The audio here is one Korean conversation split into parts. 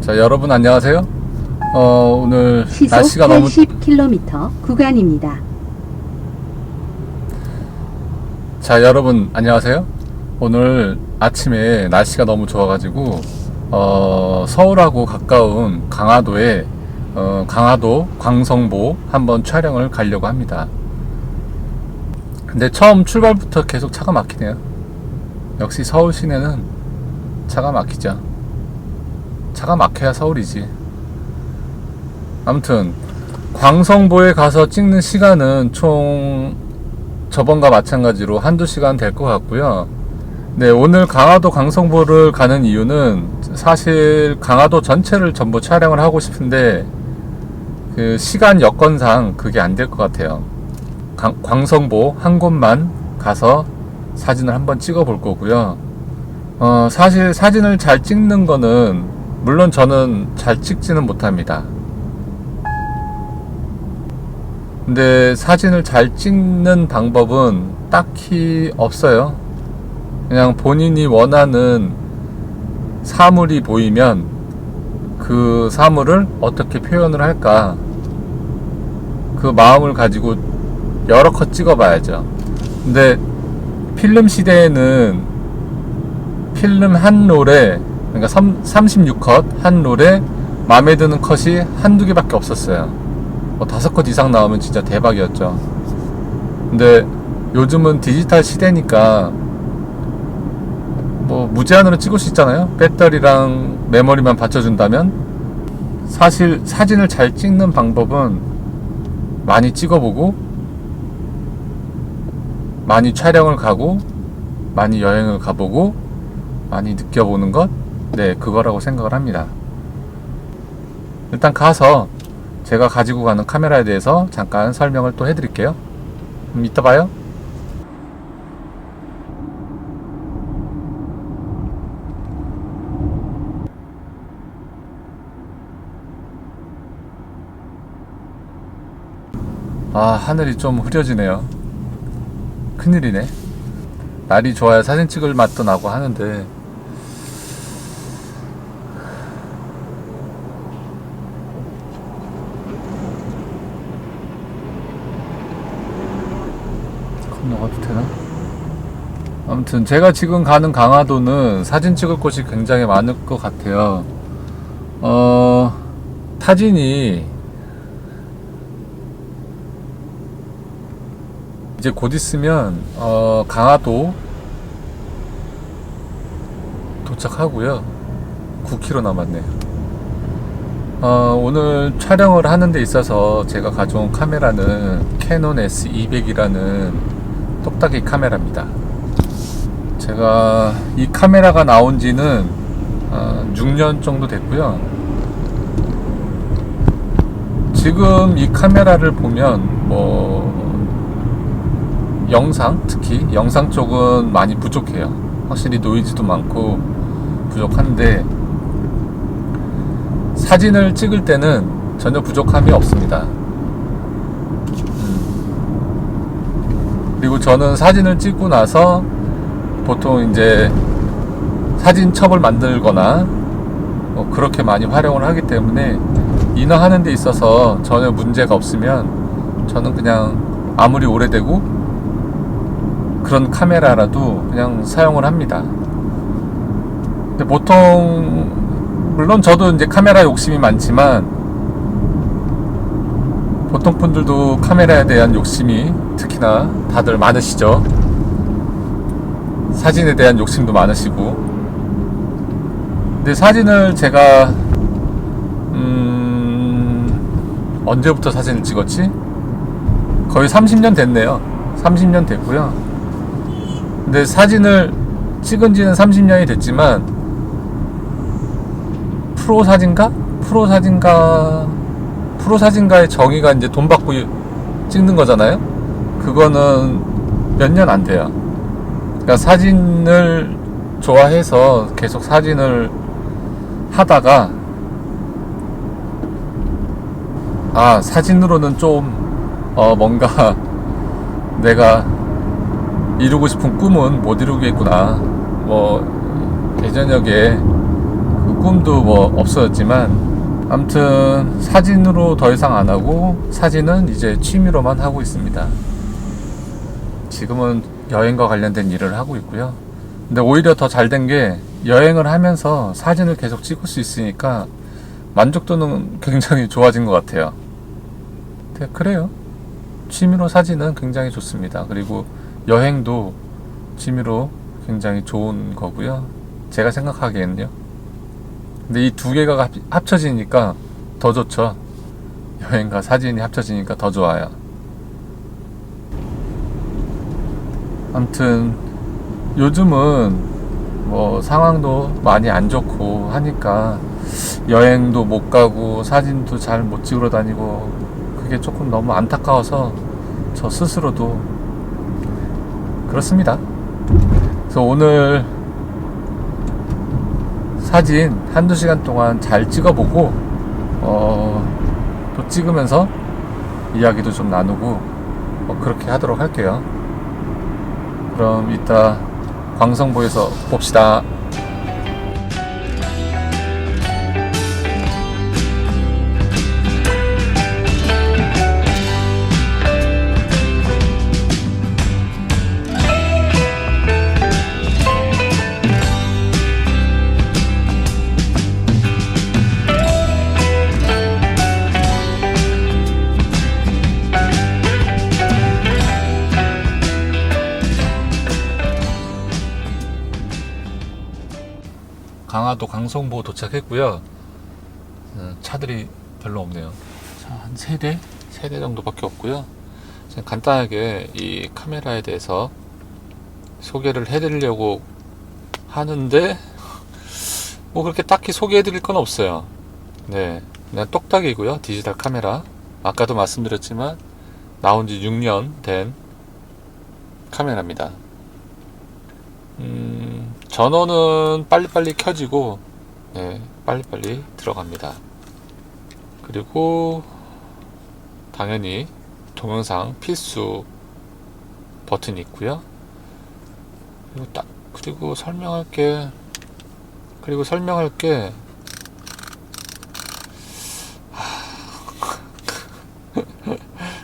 자, 여러분 안녕하세요. 오늘 시속 날씨가 너무 80km 구간입니다. 자, 여러분 안녕하세요. 오늘 아침에 날씨가 너무 좋아가지고 서울하고 가까운 강화도에 강화도 광성보 한번 촬영을 가려고 합니다. 근데 처음 출발부터 계속 차가 막히네요. 역시 서울 시내는 차가 막히죠. 차가 막혀야 서울이지. 아무튼 광성보에 가서 찍는 시간은 총 저번과 마찬가지로 한두 시간 될 것 같고요. 네, 오늘 강화도 광성보를 가는 이유는 사실 강화도 전체를 전부 촬영을 하고 싶은데 그 시간 여건상 그게 안 될 것 같아요. 광성보 한 곳만 가서 사진을 한번 찍어 볼 거고요. 사실 사진을 잘 찍는 거는 물론 저는 잘 찍지는 못합니다. 근데 사진을 잘 찍는 방법은 딱히 없어요. 그냥 본인이 원하는 사물이 보이면 그 사물을 어떻게 표현을 할까, 그 마음을 가지고 여러 컷 찍어봐야죠. 근데 필름 시대에는 필름 한 롤에, 그러니까 36컷 한 롤에 마음에 드는 컷이 한두 개밖에 없었어요. 5컷 이상 나오면 진짜 대박이었죠. 근데 요즘은 디지털 시대니까 뭐 무제한으로 찍을 수 있잖아요. 배터리랑 메모리만 받쳐준다면. 사실 사진을 잘 찍는 방법은 많이 찍어보고, 많이 촬영을 가고, 많이 여행을 가보고, 많이 느껴보는 것, 네, 그거라고 생각을 합니다. 일단 가서 제가 가지고 가는 카메라에 대해서 잠깐 설명을 또 해드릴게요. 이따 봐요. 하늘이 좀 흐려지네요. 큰일이네. 날이 좋아야 사진 찍을 맛도 나고 하는데 건너가도 되나? 아무튼 제가 지금 가는 강화도는 사진 찍을 곳이 굉장히 많을 것 같아요. 타진이 이제 곧 있으면 강화도 도착하고요. 9km 남았네요. 오늘 촬영을 하는 데 있어서 제가 가져온 카메라는 캐논 S200이라는 똑딱이 카메라입니다. 제가 이 카메라가 나온 지는 6년 정도 됐고요. 지금 이 카메라를 보면 영상, 특히 영상 쪽은 많이 부족해요. 확실히 노이즈도 많고 부족한데 사진을 찍을 때는 전혀 부족함이 없습니다. 그리고 저는 사진을 찍고 나서 보통 이제 사진첩을 만들거나 그렇게 많이 활용을 하기 때문에 인화하는 데 있어서 전혀 문제가 없으면 저는 그냥 아무리 오래되고 그런 카메라라도 그냥 사용을 합니다. 근데 보통 물론 저도 이제 카메라 욕심이 많지만 보통 분들도 카메라에 대한 욕심이 특히나 다들 많으시죠. 사진에 대한 욕심도 많으시고. 근데 사진을 제가 언제부터 사진을 찍었지? 거의 30년 됐네요. 30년 됐고요. 근데 사진을 찍은 지는 30년이 됐지만 프로사진가의 정의가 이제 돈 받고 찍는 거잖아요. 그거는 몇 년 안 돼요. 그러니까 사진을 좋아해서 계속 사진을 하다가 사진으로는 좀 뭔가 내가 이루고 싶은 꿈은 못 이루겠구나. 예전역에 그 죽음도 뭐 없어졌지만 아무튼 사진으로 더 이상 안 하고 사진은 이제 취미로만 하고 있습니다. 지금은 여행과 관련된 일을 하고 있고요. 근데 오히려 더 잘 된 게 여행을 하면서 사진을 계속 찍을 수 있으니까 만족도는 굉장히 좋아진 것 같아요. 네, 그래요. 취미로 사진은 굉장히 좋습니다. 그리고 여행도 취미로 굉장히 좋은 거고요. 제가 생각하기에는요. 근데 이 두 개가 합쳐지니까 더 좋죠. 여행과 사진이 합쳐지니까 더 좋아요. 아무튼 요즘은 뭐 상황도 많이 안 좋고 하니까 여행도 못 가고 사진도 잘 못 찍으러 다니고 그게 조금 너무 안타까워서 저 스스로도 그렇습니다. 그래서 오늘 사진 한두 시간 동안 잘 찍어보고 또 찍으면서 이야기도 좀 나누고 그렇게 하도록 할게요. 그럼 이따 광성보에서 봅시다. 강화도 강성보 도착했고요. 차들이 별로 없네요. 자, 한 3대? 3대 정도밖에 없고요. 간단하게 이 카메라에 대해서 소개를 해드리려고 하는데 뭐 그렇게 딱히 소개해드릴 건 없어요. 네, 그냥 똑딱이고요. 디지털 카메라. 아까도 말씀드렸지만 나온 지 6년 된 카메라입니다. 전원은 빨리빨리 켜지고 네, 빨리빨리 들어갑니다. 그리고 당연히 동영상 필수 버튼이 있고요. 그리고 설명할 게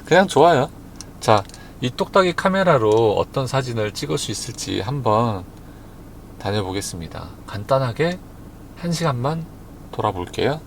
그냥 좋아요. 자, 이 똑딱이 카메라로 어떤 사진을 찍을 수 있을지 한번 다녀보겠습니다. 간단하게 1시간만 돌아볼게요.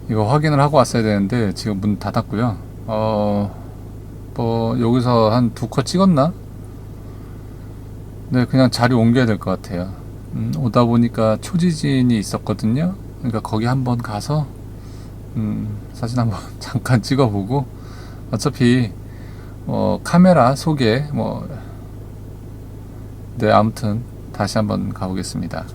이거 확인을 하고 왔어야 되는데 지금 문 닫았고요. 뭐 여기서 한 2컷 찍었나? 네, 그냥 자리 옮겨야 될 것 같아요. 오다 보니까 초지진이 있었거든요. 그러니까 거기 한번 가서 사진 한번 잠깐 찍어보고 어차피 카메라 소개 네, 아무튼 다시 한번 가보겠습니다.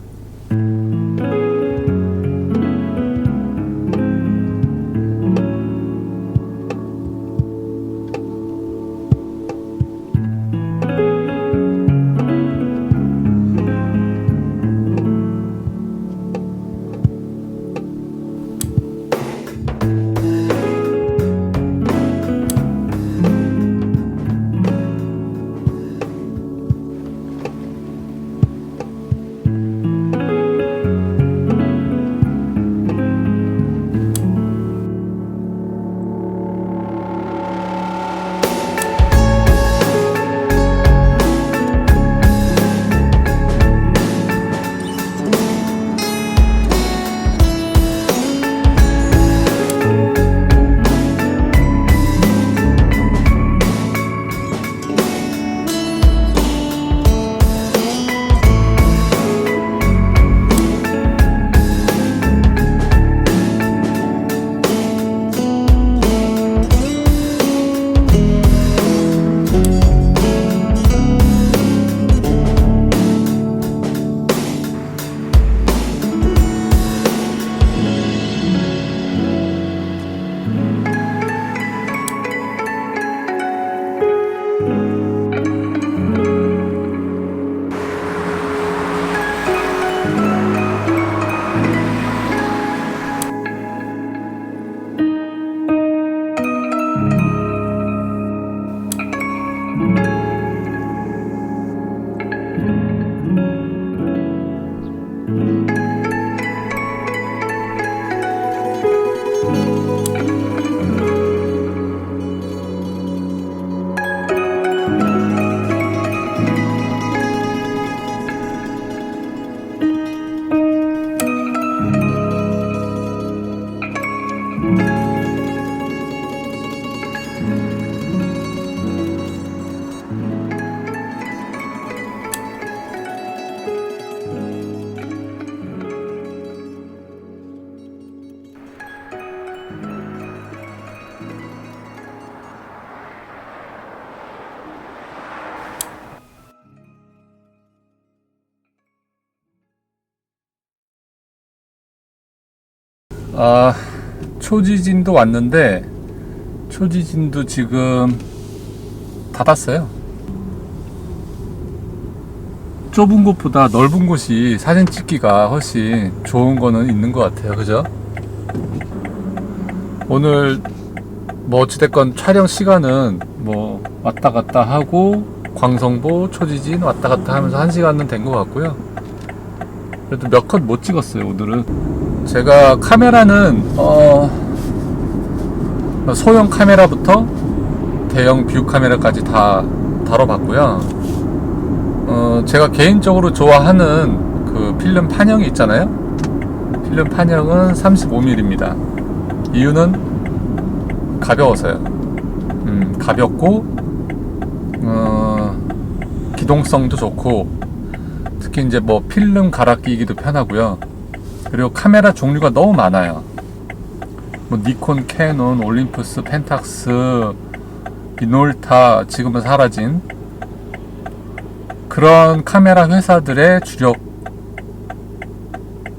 초지진도 왔는데 초지진도 지금 닫았어요. 좁은 곳보다 넓은 곳이 사진 찍기가 훨씬 좋은 거는 있는 것 같아요. 그죠? 오늘 뭐 어찌됐건 촬영 시간은 뭐 왔다 갔다 하고 광성보, 초지진 왔다 갔다 하면서 1시간은 된 것 같고요. 그래도 몇 컷 못 찍었어요 오늘은. 제가 카메라는 소형 카메라부터 대형 뷰 카메라까지 다 다뤄봤고요. 제가 개인적으로 좋아하는 그 필름 판형이 있잖아요. 필름 판형은 35mm입니다. 이유는 가벼워서요. 가볍고 기동성도 좋고, 특히 이제 뭐 필름 갈아 끼기도 편하고요. 그리고 카메라 종류가 너무 많아요. 뭐 니콘, 캐논, 올림푸스, 펜탁스, 미놀타, 지금은 사라진 그런 카메라 회사들의 주력은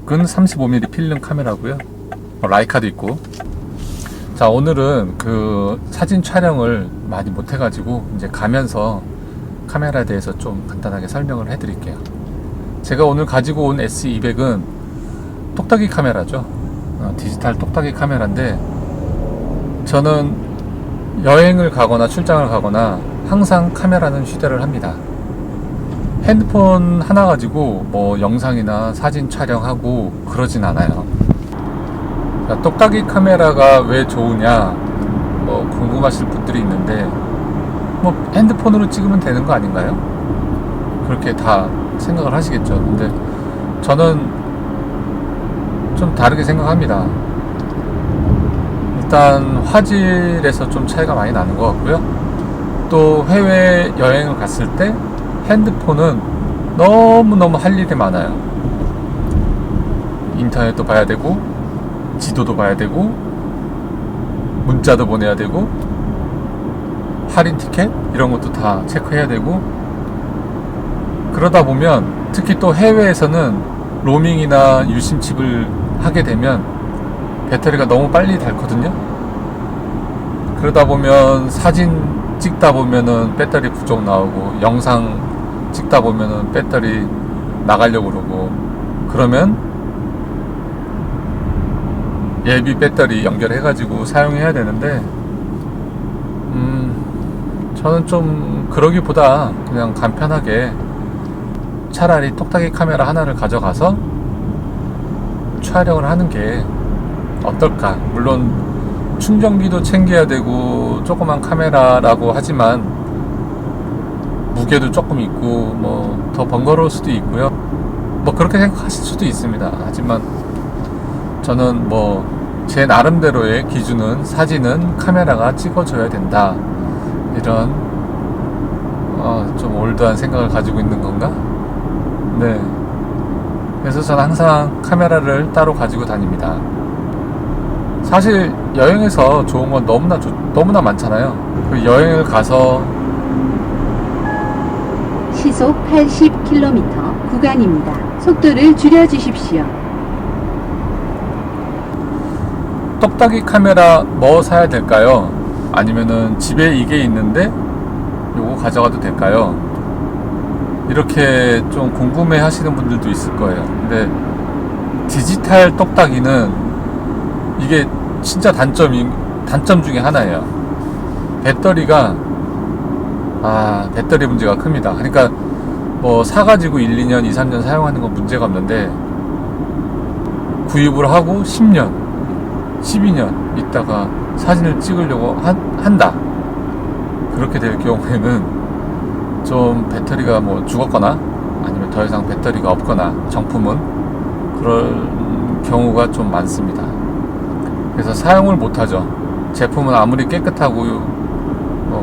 35mm 필름 카메라고요. 라이카도 있고. 자, 오늘은 그 사진 촬영을 많이 못해가지고 이제 가면서 카메라에 대해서 좀 간단하게 설명을 해드릴게요. 제가 오늘 가지고 온 S200은 똑딱이 카메라죠. 디지털 똑딱이 카메라인데, 저는 여행을 가거나 출장을 가거나 항상 카메라는 휴대를 합니다. 핸드폰 하나 가지고 뭐 영상이나 사진 촬영하고 그러진 않아요. 자, 똑딱이 카메라가 왜 좋으냐 뭐 궁금하실 분들이 있는데, 뭐 핸드폰으로 찍으면 되는 거 아닌가요? 그렇게 다 생각을 하시겠죠. 근데 저는 좀 다르게 생각합니다. 일단 화질에서 좀 차이가 많이 나는 것 같고요. 또 해외 여행을 갔을 때 핸드폰은 너무너무 할 일이 많아요. 인터넷도 봐야 되고, 지도도 봐야 되고, 문자도 보내야 되고, 할인 티켓 이런 것도 다 체크해야 되고, 그러다 보면 특히 또 해외에서는 로밍이나 유심칩을 하게 되면 배터리가 너무 빨리 닳거든요. 그러다 보면 사진 찍다 보면은 배터리 부족 나오고, 영상 찍다 보면은 배터리 나가려고 그러고, 그러면 예비 배터리 연결해가지고 사용해야 되는데, 저는 좀 그러기보다 그냥 간편하게 차라리 똑딱이 카메라 하나를 가져가서 촬영을 하는 게 어떨까. 물론 충전기도 챙겨야 되고 조그만 카메라라고 하지만 무게도 조금 있고 뭐 더 번거로울 수도 있고요. 뭐 그렇게 생각하실 수도 있습니다. 하지만 저는 뭐 제 나름대로의 기준은 사진은 카메라가 찍어줘야 된다, 이런 좀 올드한 생각을 가지고 있는 건가? 네. 그래서 저는 항상 카메라를 따로 가지고 다닙니다. 사실 여행에서 좋은 건 너무나 많잖아요. 그 여행을 가서 시속 80km 구간입니다. 속도를 줄여주십시오. 똑딱이 카메라 뭐 사야 될까요? 아니면은 집에 이게 있는데 요거 가져가도 될까요? 이렇게 좀 궁금해 하시는 분들도 있을 거예요. 근데 디지털 똑딱이는 이게 진짜 단점 중에 하나예요. 배터리가 배터리 문제가 큽니다. 그러니까 뭐 사가지고 1, 2년, 2, 3년 사용하는 건 문제가 없는데, 구입을 하고 10년, 12년 있다가 사진을 찍으려고 한다. 그렇게 될 경우에는 좀 배터리가 뭐 죽었거나 아니면 더 이상 배터리가 없거나 정품은 그럴 경우가 좀 많습니다. 그래서 사용을 못하죠. 제품은 아무리 깨끗하고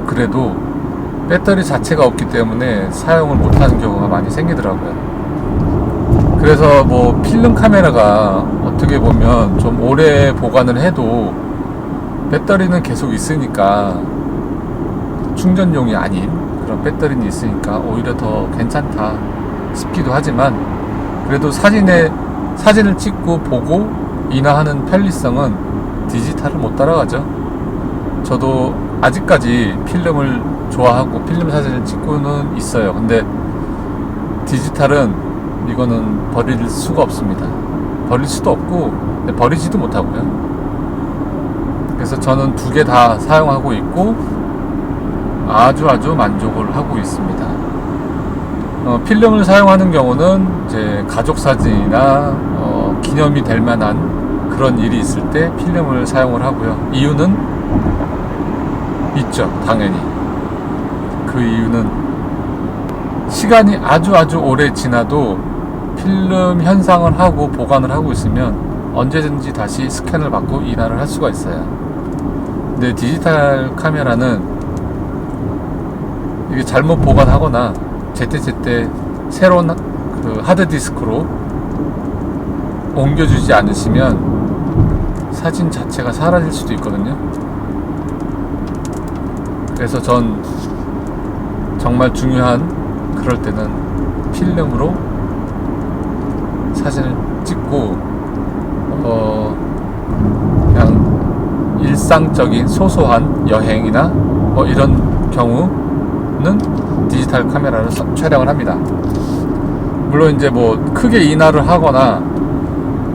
그래도 배터리 자체가 없기 때문에 사용을 못하는 경우가 많이 생기더라고요. 그래서 뭐 필름 카메라가 어떻게 보면 좀 오래 보관을 해도 배터리는 계속 있으니까, 충전용이 아닌 그런 배터리는 있으니까 오히려 더 괜찮다 싶기도 하지만, 그래도 사진을 찍고 보고 인화하는 편리성은 디지털을 못 따라가죠. 저도 아직까지 필름을 좋아하고 필름 사진을 찍고는 있어요. 근데 디지털은 이거는 버릴 수가 없습니다. 버릴 수도 없고 버리지도 못하고요. 그래서 저는 두 개 다 사용하고 있고 아주 만족을 하고 있습니다. 필름을 사용하는 경우는 이제 가족 사진이나 기념이 될 만한 그런 일이 있을 때 필름을 사용을 하고요. 이유는 있죠, 당연히. 그 이유는 시간이 아주 오래 지나도 필름 현상을 하고 보관을 하고 있으면 언제든지 다시 스캔을 받고 인화를 할 수가 있어요. 근데 디지털 카메라는 이게 잘못 보관하거나 제때 새로운 그 하드디스크로 옮겨주지 않으시면 사진 자체가 사라질 수도 있거든요. 그래서 전 정말 중요한 그럴 때는 필름으로 사진을 찍고 그냥 일상적인 소소한 여행이나 이런 경우는 디지털 카메라로 촬영을 합니다. 물론 이제 크게 인화를 하거나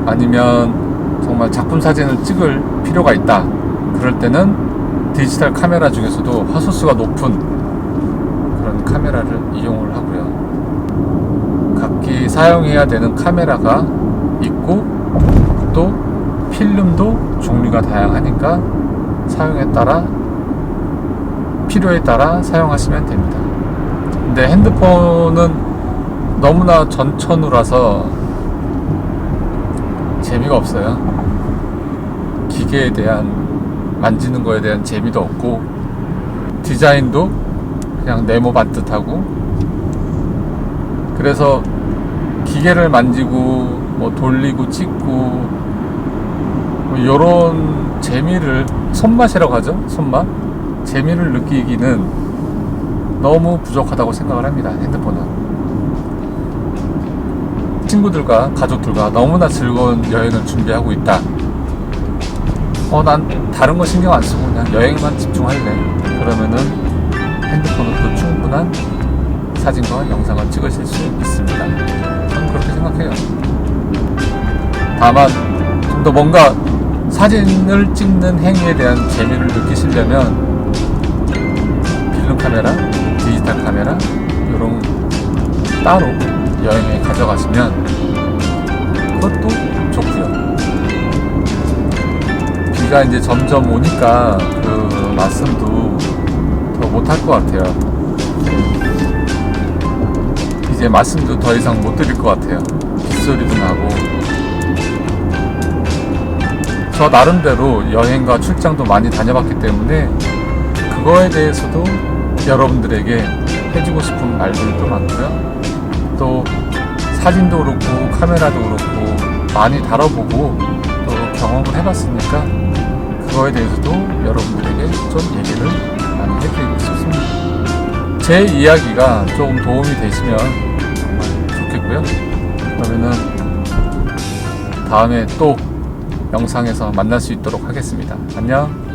아니면 정말 작품 사진을 찍을 필요가 있다, 그럴 때는 디지털 카메라 중에서도 화소수가 높은 그런 카메라를 이용을 하고요. 각기 사용해야 되는 카메라가 있고 또 필름도 종류가 다양하니까 사용에 따라 필요에 따라 사용하시면 됩니다. 근데 핸드폰은 너무나 전천후라서 재미가 없어요. 기계에 대한 만지는 거에 대한 재미도 없고 디자인도 그냥 네모 반듯하고, 그래서 기계를 만지고 돌리고 찍고 요런 재미를, 손맛이라고 하죠, 손맛? 재미를 느끼기는 너무 부족하다고 생각을 합니다. 핸드폰은 친구들과 가족들과 너무나 즐거운 여행을 준비하고 있다, 난 다른 거 신경 안 쓰고 그냥 여행만 집중할래, 그러면은 핸드폰으로도 충분한 사진과 영상을 찍으실 수 있습니다. 저는 그렇게 생각해요. 다만 좀 더 뭔가 사진을 찍는 행위에 대한 재미를 느끼시려면 필름 카메라, 디지털 카메라 이런 따로 여행에 가져가시면 그것도 좋고요. 비가 이제 점점 오니까 그 말씀도 더 못할 것 같아요. 이제 말씀도 더 이상 못 드릴 것 같아요. 빗소리도 나고. 저 나름대로 여행과 출장도 많이 다녀봤기 때문에 그거에 대해서도 여러분들에게 해주고 싶은 말들도 많고요. 또 사진도 그렇고 카메라도 그렇고 많이 다뤄보고 또 경험을 해봤으니까 그거에 대해서도 여러분들에게 좀 얘기를 많이 해드리고 싶습니다. 제 이야기가 조금 도움이 되시면 정말 좋겠고요. 그러면은 다음에 또 영상에서 만날 수 있도록 하겠습니다. 안녕.